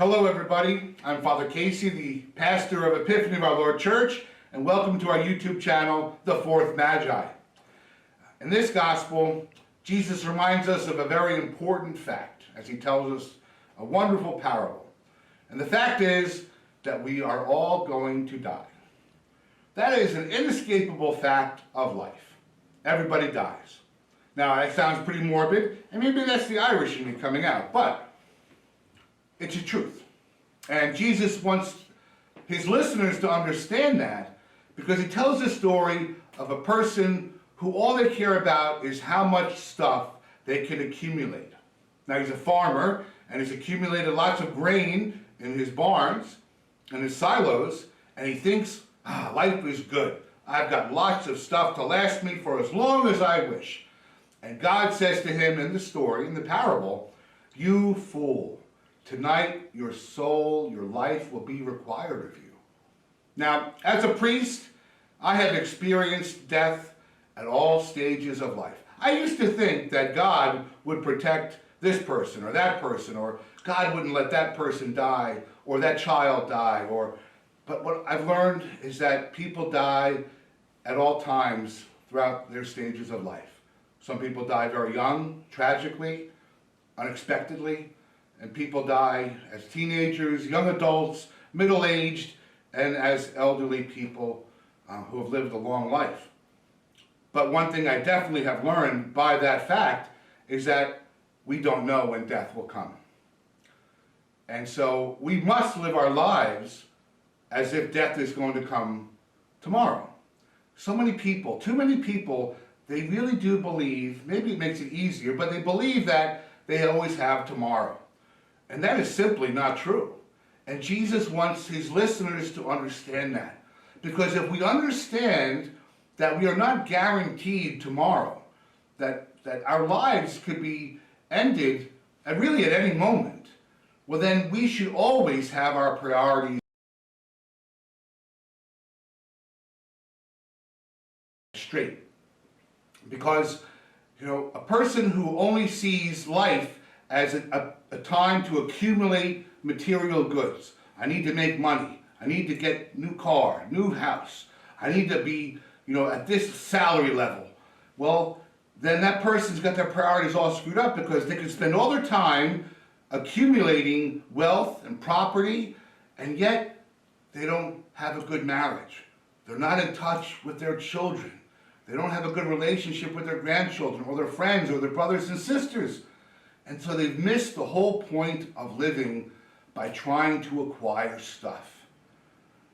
Hello everybody, I'm Father Casey, the pastor of Epiphany of Our Lord Church, and welcome to our YouTube channel, The Fourth Magi. In this gospel, Jesus reminds us of a very important fact as he tells us a wonderful parable. And the fact is that we are all going to die. That is an inescapable fact of life. Everybody dies. Now that sounds pretty morbid, and maybe that's the Irish in me coming out, but it's the truth. And Jesus wants his listeners to understand that because he tells the story of a person who all they care about is how much stuff they can accumulate. Now he's a farmer and he's accumulated lots of grain in his barns and his silos, and he thinks, life is good. I've got lots of stuff to last me for as long as I wish. And God says to him in the story, in the parable, "You fool. Tonight, your soul, your life will be required of you." Now, as a priest, I have experienced death at all stages of life. I used to think that God would protect this person, or God wouldn't let that person die, or that child die, but what I've learned is that people die at all times throughout their stages of life. Some people die very young, tragically, unexpectedly. And people die as teenagers, young adults, middle-aged, and as elderly people who have lived a long life. But one thing I definitely have learned by that fact is that we don't know when death will come. And so we must live our lives as if death is going to come tomorrow. So many people, too many people, they really do believe, maybe it makes it easier, but they believe that they always have tomorrow. And that is simply not true. And Jesus wants his listeners to understand that. Because if we understand that we are not guaranteed tomorrow, that our lives could be ended really at any moment, well then we should always have our priorities straight. Because, a person who only sees life as a time to accumulate material goods. I need to make money. I need to get new car, new house. I need to be, at this salary level. Well, then that person's got their priorities all screwed up because they can spend all their time accumulating wealth and property, and yet they don't have a good marriage. They're not in touch with their children. They don't have a good relationship with their grandchildren or their friends or their brothers and sisters. And so they've missed the whole point of living by trying to acquire stuff.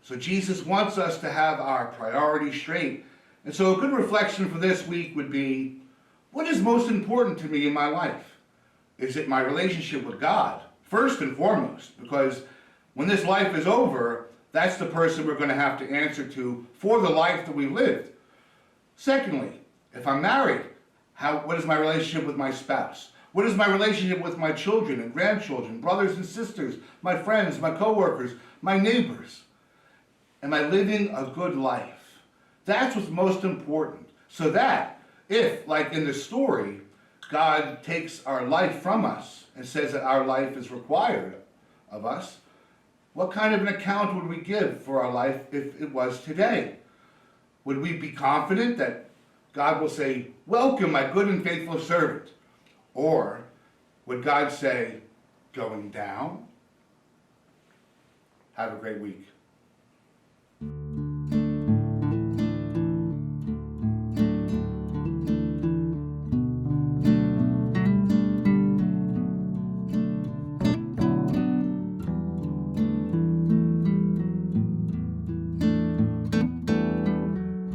So Jesus wants us to have our priorities straight. And so a good reflection for this week would be, what is most important to me in my life? Is it my relationship with God, first and foremost? Because when this life is over, that's the person we're going to have to answer to for the life that we lived. Secondly, if I'm married, what is my relationship with my spouse? What is my relationship with my children and grandchildren, brothers and sisters, my friends, my co-workers, my neighbors? Am I living a good life? That's what's most important. So that if, like in the story, God takes our life from us and says that our life is required of us, what kind of an account would we give for our life if it was today? Would we be confident that God will say, "Welcome, my good and faithful servant"? Or would God say, "Going down"? Have a great week.